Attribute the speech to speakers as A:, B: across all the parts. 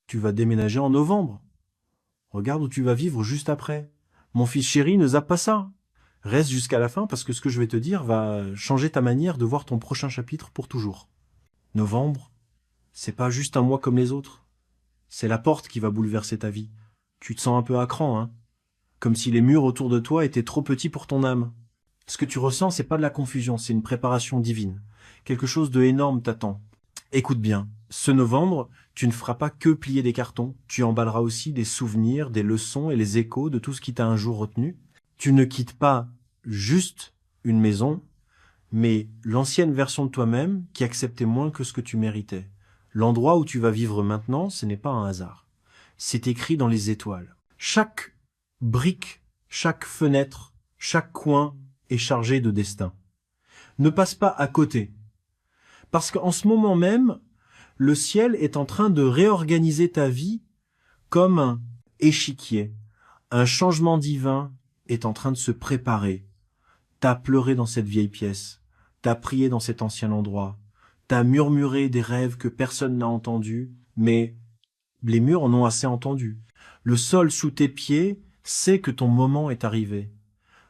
A: Tu vas déménager en novembre. Regarde où tu vas vivre juste après. Mon fils chéri ne zappe pas ça. Reste jusqu'à la fin parce que ce que je vais te dire va changer ta manière de voir ton prochain chapitre pour toujours. Novembre, c'est pas juste un mois comme les autres. C'est la porte qui va bouleverser ta vie. Tu te sens un peu à cran, hein? Comme si les murs autour de toi étaient trop petits pour ton âme. Ce que tu ressens, c'est pas de la confusion, c'est une préparation divine. Quelque chose de énorme t'attend. Écoute bien, ce novembre, tu ne feras pas que plier des cartons, tu emballeras aussi des souvenirs, des leçons et les échos de tout ce qui t'a un jour retenu. Tu ne quittes pas juste une maison, mais l'ancienne version de toi-même qui acceptait moins que ce que tu méritais. L'endroit où tu vas vivre maintenant, ce n'est pas un hasard. C'est écrit dans les étoiles. Chaque brique, chaque fenêtre, chaque coin est chargé de destin. Ne passe pas à côté. Parce qu'en ce moment même, le ciel est en train de réorganiser ta vie comme un échiquier. Un changement divin est en train de se préparer. T'as pleuré dans cette vieille pièce. T'as prié dans cet ancien endroit. T'as murmuré des rêves que personne n'a entendus, mais les murs en ont assez entendu. Le sol sous tes pieds sait que ton moment est arrivé.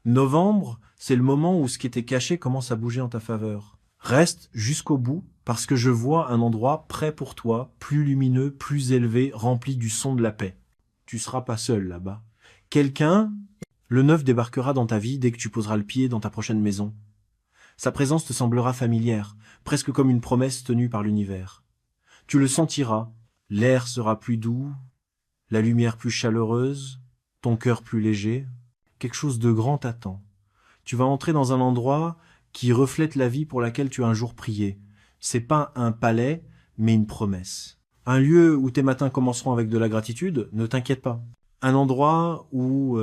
A: Novembre, c'est le moment où ce qui était caché commence à bouger en ta faveur. Reste jusqu'au bout, parce que je vois un endroit prêt pour toi, plus lumineux, plus élevé, rempli du son de la paix. Tu seras pas seul là-bas. Quelqu'un, le neuf débarquera dans ta vie dès que tu poseras le pied dans ta prochaine maison. Sa présence te semblera familière, presque comme une promesse tenue par l'univers. Tu le sentiras, l'air sera plus doux, la lumière plus chaleureuse, ton cœur plus léger. Quelque chose de grand t'attend. Tu vas entrer dans un endroit qui reflète la vie pour laquelle tu as un jour prié. C'est pas un palais, mais une promesse. Un lieu où tes matins commenceront avec de la gratitude, ne t'inquiète pas. Un endroit où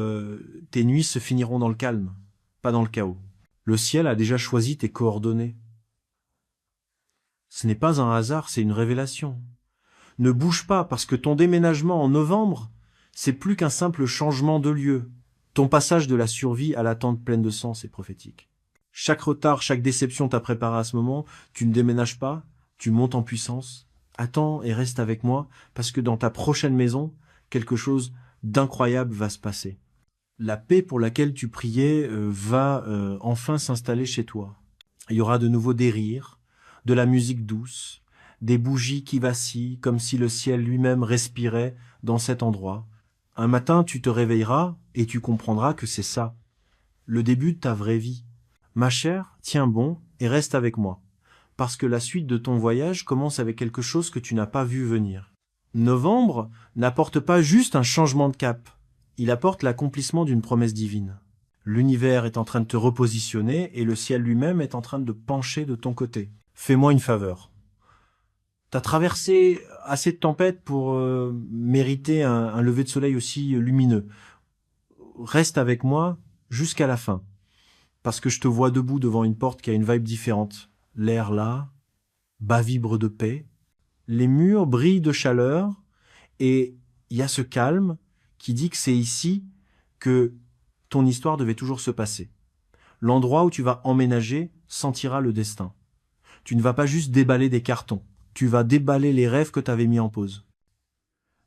A: tes nuits se finiront dans le calme, pas dans le chaos. Le ciel a déjà choisi tes coordonnées. Ce n'est pas un hasard, c'est une révélation. Ne bouge pas parce que ton déménagement en novembre, c'est plus qu'un simple changement de lieu. Ton passage de la survie à l'attente pleine de sens est prophétique. Chaque retard, chaque déception t'a préparé à ce moment. Tu ne déménages pas, tu montes en puissance. Attends et reste avec moi, parce que dans ta prochaine maison, quelque chose d'incroyable va se passer. La paix pour laquelle tu priais va enfin s'installer chez toi. Il y aura de nouveau des rires, de la musique douce, des bougies qui vacillent, comme si le ciel lui-même respirait dans cet endroit. Un matin, tu te réveilleras et tu comprendras que c'est ça, le début de ta vraie vie. Ma chère, tiens bon et reste avec moi, parce que la suite de ton voyage commence avec quelque chose que tu n'as pas vu venir. Novembre n'apporte pas juste un changement de cap, il apporte l'accomplissement d'une promesse divine. L'univers est en train de te repositionner et le ciel lui-même est en train de pencher de ton côté. Fais-moi une faveur. T'as traversé assez de tempêtes pour mériter un lever de soleil aussi lumineux. Reste avec moi jusqu'à la fin, parce que je te vois debout devant une porte qui a une vibe différente. L'air là, bas vibre de paix, les murs brillent de chaleur, et il y a ce calme qui dit que c'est ici que ton histoire devait toujours se passer. L'endroit où tu vas emménager sentira le destin. Tu ne vas pas juste déballer des cartons, tu vas déballer les rêves que tu avais mis en pause.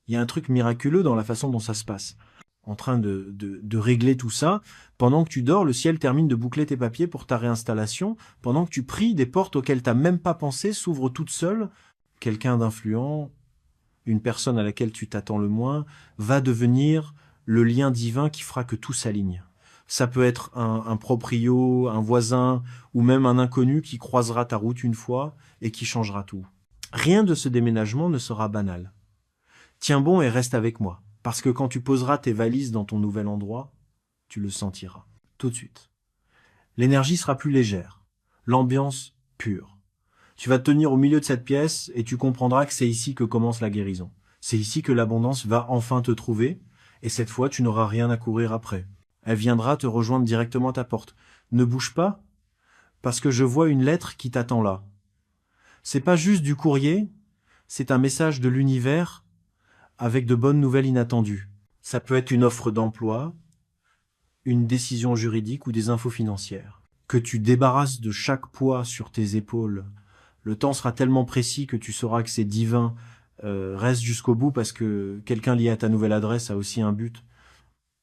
A: Il y a un truc miraculeux dans la façon dont ça se passe. En train de régler tout ça, pendant que tu dors, le ciel termine de boucler tes papiers pour ta réinstallation, pendant que tu pries, des portes auxquelles tu n'as même pas pensé s'ouvrent toutes seules. Quelqu'un d'influent, une personne à laquelle tu t'attends le moins, va devenir le lien divin qui fera que tout s'aligne. Ça peut être un proprio, un voisin, ou même un inconnu qui croisera ta route une fois et qui changera tout. Rien de ce déménagement ne sera banal. Tiens bon et reste avec moi, parce que quand tu poseras tes valises dans ton nouvel endroit, tu le sentiras, tout de suite. L'énergie sera plus légère, l'ambiance pure. Tu vas te tenir au milieu de cette pièce et tu comprendras que c'est ici que commence la guérison. C'est ici que l'abondance va enfin te trouver, et cette fois tu n'auras rien à courir après. Elle viendra te rejoindre directement à ta porte. Ne bouge pas, parce que je vois une lettre qui t'attend là. C'est pas juste du courrier, c'est un message de l'univers avec de bonnes nouvelles inattendues. Ça peut être une offre d'emploi, une décision juridique ou des infos financières. Que tu débarrasses de chaque poids sur tes épaules. Le temps sera tellement précis que tu sauras que c'est divin Reste jusqu'au bout parce que quelqu'un lié à ta nouvelle adresse a aussi un but.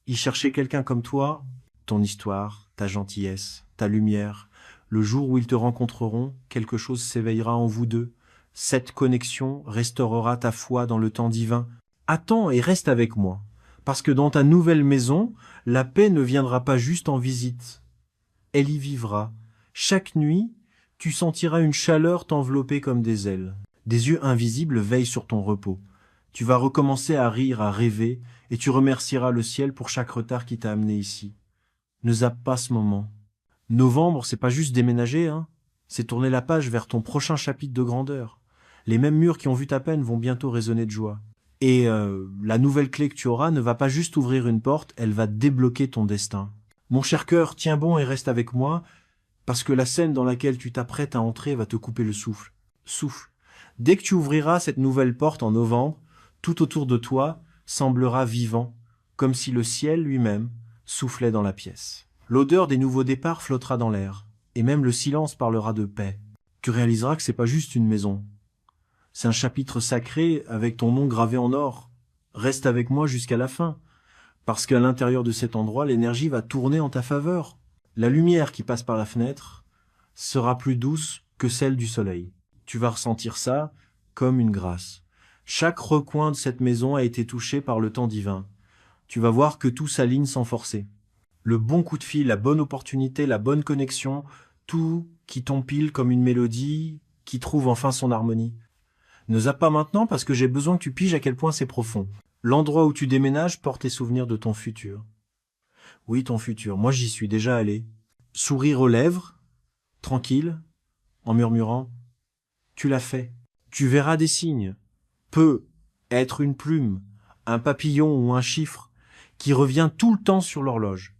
A: Y chercher quelqu'un comme toi, ton histoire, ta gentillesse, ta lumière. Le jour où ils te rencontreront, quelque chose s'éveillera en vous deux. Cette connexion restaurera ta foi dans le temps divin. Attends et reste avec moi, parce que dans ta nouvelle maison, la paix ne viendra pas juste en visite. Elle y vivra. Chaque nuit, tu sentiras une chaleur t'envelopper comme des ailes. Des yeux invisibles veillent sur ton repos. Tu vas recommencer à rire, à rêver, et tu remercieras le ciel pour chaque retard qui t'a amené ici. Ne zappe pas ce moment. Novembre, c'est pas juste déménager, hein. C'est tourner la page vers ton prochain chapitre de grandeur. Les mêmes murs qui ont vu ta peine vont bientôt résonner de joie. Et la nouvelle clé que tu auras ne va pas juste ouvrir une porte, elle va débloquer ton destin. Mon cher cœur, tiens bon et reste avec moi, parce que la scène dans laquelle tu t'apprêtes à entrer va te couper le souffle. Souffle. Dès que tu ouvriras cette nouvelle porte en novembre, tout autour de toi semblera vivant, comme si le ciel lui-même soufflait dans la pièce. L'odeur des nouveaux départs flottera dans l'air, et même le silence parlera de paix. Tu réaliseras que c'est pas juste une maison. C'est un chapitre sacré avec ton nom gravé en or. Reste avec moi jusqu'à la fin, parce qu'à l'intérieur de cet endroit, l'énergie va tourner en ta faveur. La lumière qui passe par la fenêtre sera plus douce que celle du soleil. Tu vas ressentir ça comme une grâce. Chaque recoin de cette maison a été touché par le temps divin. Tu vas voir que tout s'aligne sans forcer. Le bon coup de fil, la bonne opportunité, la bonne connexion, tout qui t'empile comme une mélodie qui trouve enfin son harmonie. Ne zappe pas maintenant parce que j'ai besoin que tu piges à quel point c'est profond. L'endroit où tu déménages porte les souvenirs de ton futur. Oui, ton futur. Moi, j'y suis déjà allé. Sourire aux lèvres, tranquille, en murmurant « Tu l'as fait. Tu verras des signes. Peut être une plume, un papillon ou un chiffre qui revient tout le temps sur l'horloge.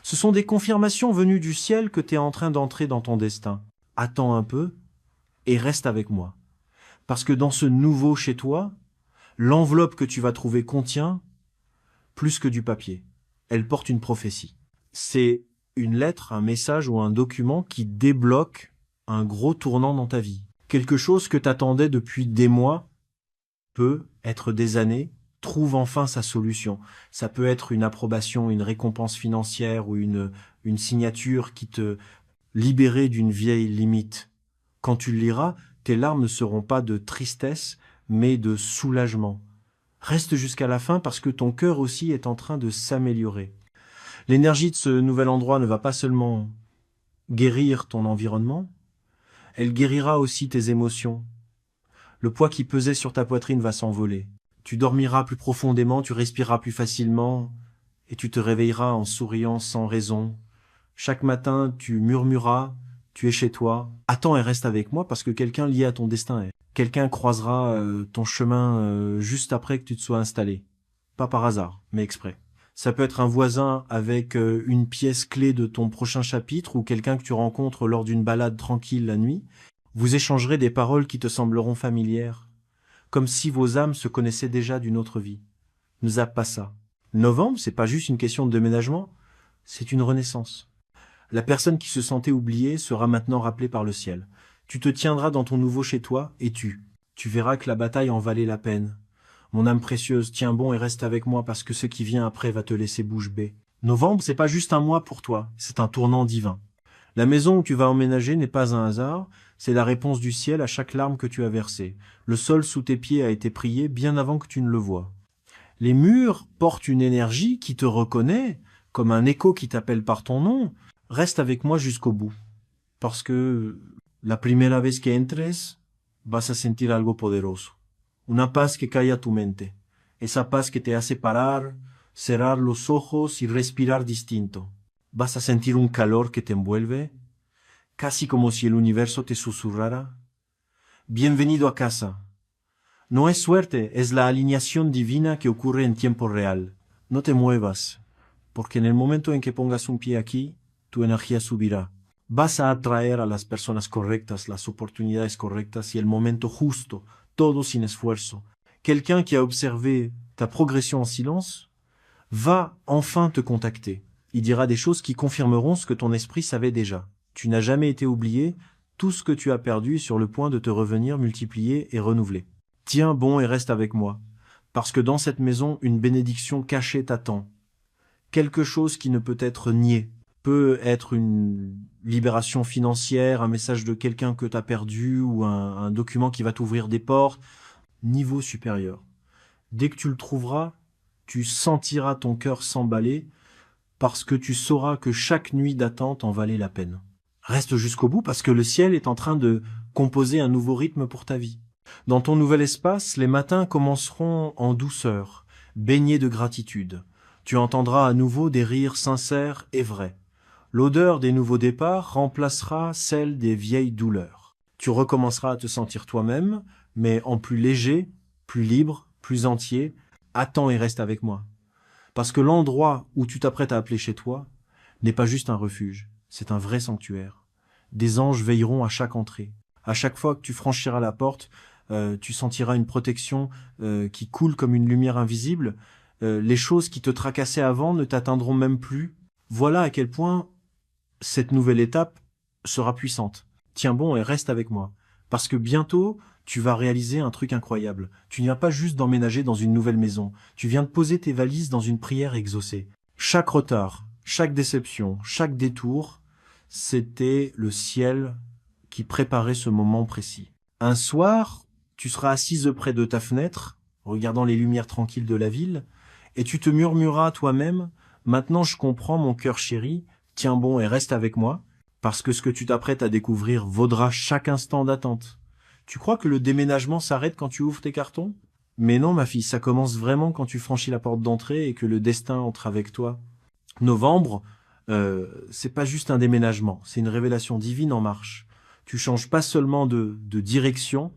A: Ce sont des confirmations venues du ciel que tu es en train d'entrer dans ton destin. Attends un peu et reste avec moi. Parce que dans ce nouveau chez toi, l'enveloppe que tu vas trouver contient plus que du papier. Elle porte une prophétie. C'est une lettre, un message ou un document qui débloque un gros tournant dans ta vie. Quelque chose que t'attendais depuis des mois, peut être des années, trouve enfin sa solution. Ça peut être une approbation, une récompense financière ou une signature qui te libérait d'une vieille limite. Quand tu le liras, tes larmes ne seront pas de tristesse, mais de soulagement. Reste jusqu'à la fin parce que ton cœur aussi est en train de s'améliorer. L'énergie de ce nouvel endroit ne va pas seulement guérir ton environnement, elle guérira aussi tes émotions. Le poids qui pesait sur ta poitrine va s'envoler. Tu dormiras plus profondément, tu respireras plus facilement, et tu te réveilleras en souriant sans raison. Chaque matin, tu murmureras, tu es chez toi. Attends et reste avec moi parce que quelqu'un lié à ton destin est. Quelqu'un croisera ton chemin juste après que tu te sois installé. Pas par hasard, mais exprès. Ça peut être un voisin avec une pièce clé de ton prochain chapitre ou quelqu'un que tu rencontres lors d'une balade tranquille la nuit. Vous échangerez des paroles qui te sembleront familières, comme si vos âmes se connaissaient déjà d'une autre vie. Ne zappe pas ça. Novembre, c'est pas juste une question de déménagement, c'est une renaissance. La personne qui se sentait oubliée sera maintenant rappelée par le ciel. Tu te tiendras dans ton nouveau chez toi et tu verras que la bataille en valait la peine. Mon âme précieuse, tiens bon et reste avec moi parce que ce qui vient après va te laisser bouche bée. Novembre, c'est pas juste un mois pour toi, c'est un tournant divin. La maison où tu vas emménager n'est pas un hasard, c'est la réponse du ciel à chaque larme que tu as versée. Le sol sous tes pieds a été prié bien avant que tu ne le voies. Les murs portent une énergie qui te reconnaît, comme un écho qui t'appelle par ton nom. Reste avec moi jusqu'au bout. Parce que la primera vez que entres, vas a sentir algo poderoso. Una paz que calla tu mente. Esa paz que te hace parar, cerrar los ojos y respirar distinto. Vas a sentir un calor que te envuelve, casi como si el universo te susurrara. Bienvenido a casa. No es suerte, es la alineación divina que ocurre en tiempo real. No te muevas, porque en el momento en que pongas un pie aquí, tu energía subirá. Vas a atraer a las personas correctas, las oportunidades correctas y el momento justo, todo sin esfuerzo. Quelqu'un qui a observé ta progression en silence va enfin te contacter. Il dira des choses qui confirmeront ce que ton esprit savait déjà. Tu n'as jamais été oublié, tout ce que tu as perdu est sur le point de te revenir multiplié et renouvelé. Tiens bon et reste avec moi, parce que dans cette maison, une bénédiction cachée t'attend. Quelque chose qui ne peut être nié. Peut être une libération financière, un message de quelqu'un que t'as perdu ou un document qui va t'ouvrir des portes. Niveau supérieur. Dès que tu le trouveras, tu sentiras ton cœur s'emballer parce que tu sauras que chaque nuit d'attente en valait la peine. Reste jusqu'au bout parce que le ciel est en train de composer un nouveau rythme pour ta vie. Dans ton nouvel espace, les matins commenceront en douceur, baignés de gratitude. Tu entendras à nouveau des rires sincères et vrais. L'odeur des nouveaux départs remplacera celle des vieilles douleurs. Tu recommenceras à te sentir toi-même, mais en plus léger, plus libre, plus entier. Attends et reste avec moi. Parce que l'endroit où tu t'apprêtes à appeler chez toi n'est pas juste un refuge, c'est un vrai sanctuaire. Des anges veilleront à chaque entrée. À chaque fois que tu franchiras la porte, tu sentiras une protection qui coule comme une lumière invisible. Les choses qui te tracassaient avant ne t'atteindront même plus. Voilà à quel point cette nouvelle étape sera puissante. Tiens bon et reste avec moi. Parce que bientôt, tu vas réaliser un truc incroyable. Tu ne viens pas juste d'emménager dans une nouvelle maison. Tu viens de poser tes valises dans une prière exaucée. Chaque retard, chaque déception, chaque détour, c'était le ciel qui préparait ce moment précis. Un soir, tu seras assise près de ta fenêtre, regardant les lumières tranquilles de la ville, et tu te murmureras à toi-même, « Maintenant je comprends mon cœur chéri, tiens bon et reste avec moi, parce que ce que tu t'apprêtes à découvrir vaudra chaque instant d'attente. » Tu crois que le déménagement s'arrête quand tu ouvres tes cartons? Mais non, ma fille, ça commence vraiment quand tu franchis la porte d'entrée et que le destin entre avec toi. Novembre, c'est pas juste un déménagement, c'est une révélation divine en marche. Tu changes pas seulement de direction,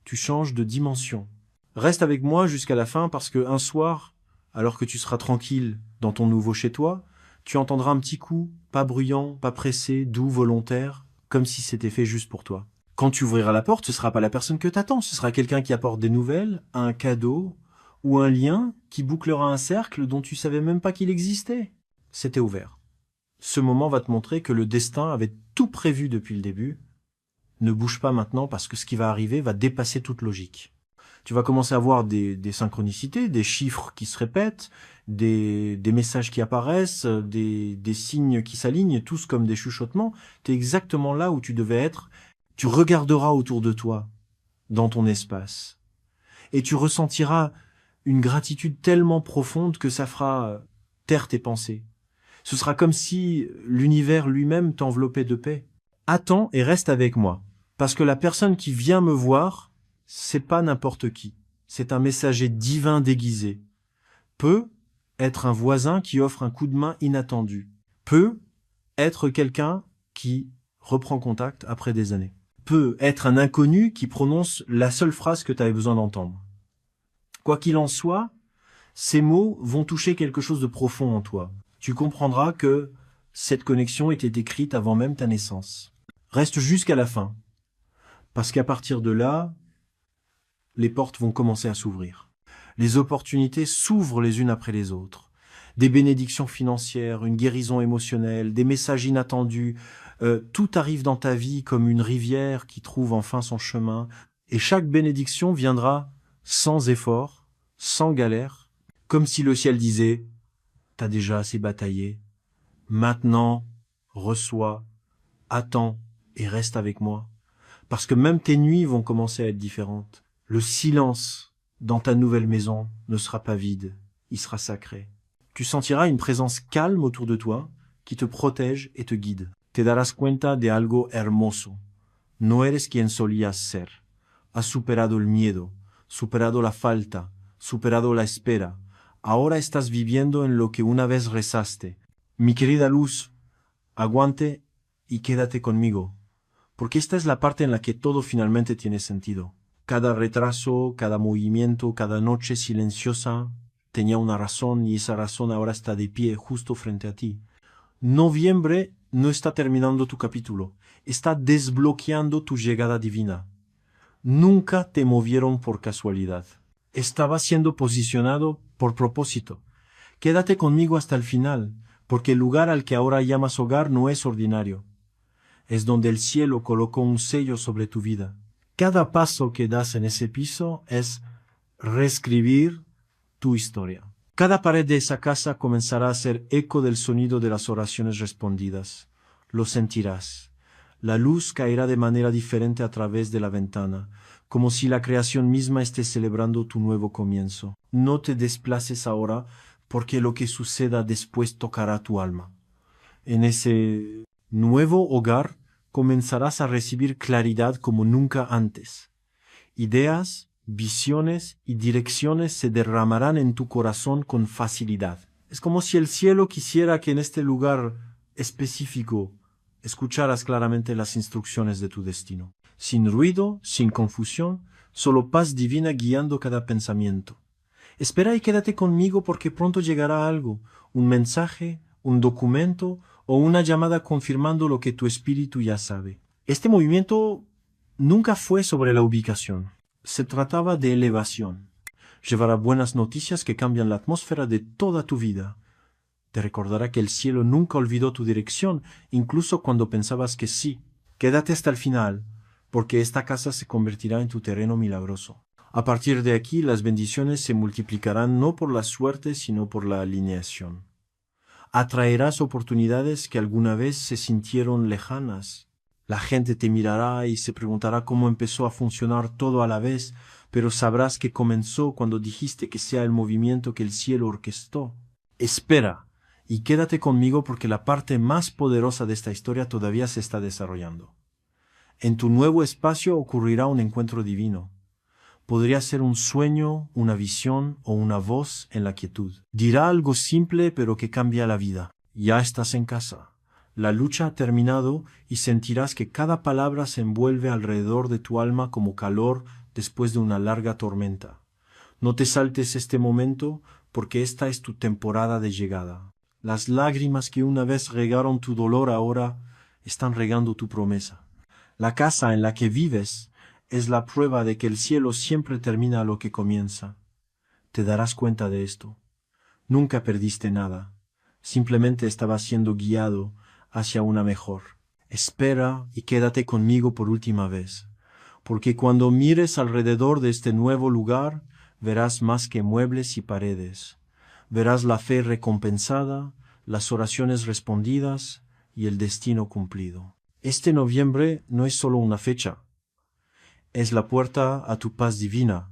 A: tu changes de dimension. Reste avec moi jusqu'à la fin parce que un soir, alors que tu seras tranquille dans ton nouveau chez-toi, tu entendras un petit coup, pas bruyant, pas pressé, doux, volontaire, comme si c'était fait juste pour toi. Quand tu ouvriras la porte, ce sera pas la personne que t'attends, ce sera quelqu'un qui apporte des nouvelles, un cadeau ou un lien qui bouclera un cercle dont tu savais même pas qu'il existait. C'était ouvert. Ce moment va te montrer que le destin avait tout prévu depuis le début. Ne bouge pas maintenant parce que ce qui va arriver va dépasser toute logique. Tu vas commencer à voir des synchronicités, des chiffres qui se répètent, des messages qui apparaissent, des signes qui s'alignent, tous comme des chuchotements. Tu es exactement là où tu devais être. Tu regarderas autour de toi, dans ton espace, et tu ressentiras une gratitude tellement profonde que ça fera taire tes pensées. Ce sera comme si l'univers lui-même t'enveloppait de paix. Attends et reste avec moi, parce que la personne qui vient me voir, c'est pas n'importe qui. C'est un messager divin déguisé. Peut être un voisin qui offre un coup de main inattendu. Peut être quelqu'un qui reprend contact après des années. Peut être un inconnu qui prononce la seule phrase que tu avais besoin d'entendre. Quoi qu'il en soit, ces mots vont toucher quelque chose de profond en toi. Tu comprendras que cette connexion était écrite avant même ta naissance. Reste jusqu'à la fin, parce qu'à partir de là, les portes vont commencer à s'ouvrir. Les opportunités s'ouvrent les unes après les autres. Des bénédictions financières, une guérison émotionnelle, des messages inattendus, tout arrive dans ta vie comme une rivière qui trouve enfin son chemin. Et chaque bénédiction viendra sans effort, sans galère, comme si le ciel disait « T'as déjà assez bataillé. Maintenant, reçois, attends et reste avec moi. » Parce que même tes nuits vont commencer à être différentes. Le silence dans ta nouvelle maison ne sera pas vide, il sera sacré. Tu sentiras une présence calme autour de toi qui te protège et te guide. Te darás cuenta de algo hermoso. No eres quien solías ser. Has superado el miedo, superado la falta, superado la espera. Ahora estás viviendo en lo que una vez rezaste. Mi querida luz, aguante y quédate conmigo. Porque esta es la parte en la que todo finalmente tiene sentido. Cada retraso, cada movimiento, cada noche silenciosa tenía una razón y esa razón ahora está de pie justo frente a ti. Noviembre no está terminando tu capítulo, está desbloqueando tu llegada divina. Nunca te movieron por casualidad. Estaba siendo posicionado por propósito. Quédate conmigo hasta el final, porque el lugar al que ahora llamas hogar no es ordinario. Es donde el cielo colocó un sello sobre tu vida. Cada paso que das en ese piso es reescribir tu historia. Cada pared de esa casa comenzará a ser eco del sonido de las oraciones respondidas. Lo sentirás. La luz caerá de manera diferente a través de la ventana, como si la creación misma esté celebrando tu nuevo comienzo. No te desplaces ahora, porque lo que suceda después tocará tu alma. En ese nuevo hogar comenzarás a recibir claridad como nunca antes. Ideas, visiones y direcciones se derramarán en tu corazón con facilidad. Es como si el cielo quisiera que en este lugar específico escucharas claramente las instrucciones de tu destino. Sin ruido, sin confusión, solo paz divina guiando cada pensamiento. Espera y quédate conmigo porque pronto llegará algo, un mensaje, un documento o una llamada confirmando lo que tu espíritu ya sabe. Este movimiento nunca fue sobre la ubicación. Se trataba de elevación. Llevará buenas noticias que cambian la atmósfera de toda tu vida. Te recordará que el cielo nunca olvidó tu dirección, incluso cuando pensabas que sí. Quédate hasta el final, porque esta casa se convertirá en tu terreno milagroso. A partir de aquí, las bendiciones se multiplicarán no por la suerte, sino por la alineación. Atraerás oportunidades que alguna vez se sintieron lejanas. La gente te mirará y se preguntará cómo empezó a funcionar todo a la vez, pero sabrás que comenzó cuando dijiste que sea el movimiento que el cielo orquestó. Espera y quédate conmigo porque la parte más poderosa de esta historia todavía se está desarrollando. En tu nuevo espacio ocurrirá un encuentro divino. Podría ser un sueño, una visión o una voz en la quietud. Dirá algo simple pero que cambia la vida. Ya estás en casa. La lucha ha terminado y sentirás que cada palabra se envuelve alrededor de tu alma como calor después de una larga tormenta. No te saltes este momento porque esta es tu temporada de llegada. Las lágrimas que una vez regaron tu dolor ahora están regando tu promesa. La casa en la que vives es la prueba de que el cielo siempre termina lo que comienza. Te darás cuenta de esto. Nunca perdiste nada. Simplemente estabas siendo guiado hacia una mejor. Espera y quédate conmigo por última vez, porque cuando mires alrededor de este nuevo lugar, verás más que muebles y paredes. Verás la fe recompensada, las oraciones respondidas y el destino cumplido. Este noviembre no es solo una fecha. Es la puerta a tu paz divina,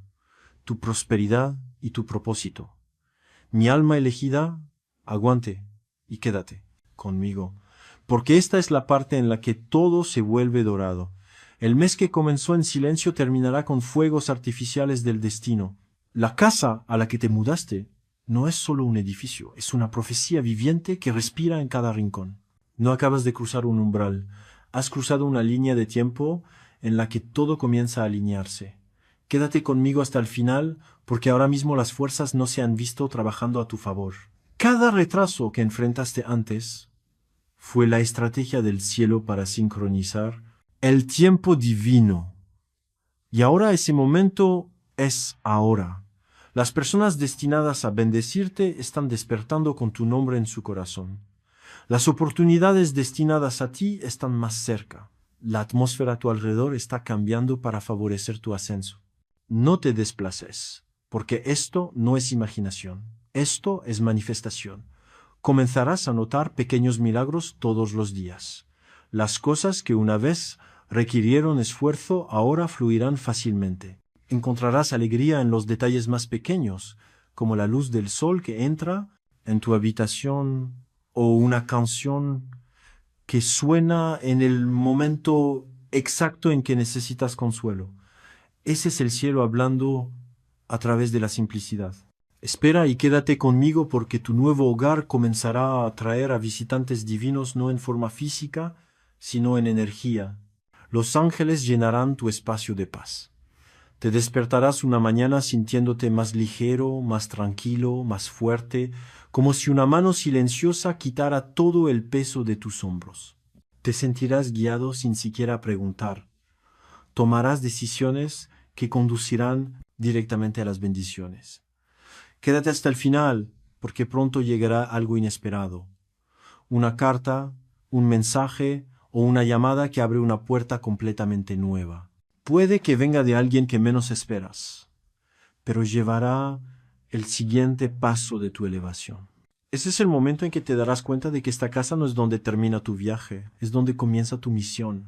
A: tu prosperidad y tu propósito. Mi alma elegida, aguante y quédate conmigo, porque esta es la parte en la que todo se vuelve dorado. El mes que comenzó en silencio terminará con fuegos artificiales del destino. La casa a la que te mudaste no es solo un edificio, es una profecía viviente que respira en cada rincón. No acabas de cruzar un umbral, has cruzado una línea de tiempo en la que todo comienza a alinearse. Quédate conmigo hasta el final, porque ahora mismo las fuerzas no se han visto trabajando a tu favor. Cada retraso que enfrentaste antes fue la estrategia del cielo para sincronizar el tiempo divino. Y ahora ese momento es ahora. Las personas destinadas a bendecirte están despertando con tu nombre en su corazón. Las oportunidades destinadas a ti están más cerca. La atmósfera a tu alrededor está cambiando para favorecer tu ascenso. No te desplaces, porque esto no es imaginación. Esto es manifestación. Comenzarás a notar pequeños milagros todos los días. Las cosas que una vez requirieron esfuerzo ahora fluirán fácilmente. Encontrarás alegría en los detalles más pequeños, como la luz del sol que entra en tu habitación o una canción que suena en el momento exacto en que necesitas consuelo. Ese es el cielo hablando a través de la simplicidad. Espera y quédate conmigo porque tu nuevo hogar comenzará a atraer a visitantes divinos no en forma física, sino en energía. Los ángeles llenarán tu espacio de paz. Te despertarás una mañana sintiéndote más ligero, más tranquilo, más fuerte, como si una mano silenciosa quitara todo el peso de tus hombros. Te sentirás guiado sin siquiera preguntar. Tomarás decisiones que conducirán directamente a las bendiciones. Quédate hasta el final, porque pronto llegará algo inesperado. Una carta, un mensaje o una llamada que abre una puerta completamente nueva. Puede que venga de alguien que menos esperas, pero llevará el siguiente paso de tu elevación. Ese es el momento en que te darás cuenta de que esta casa no es donde termina tu viaje, es donde comienza tu misión.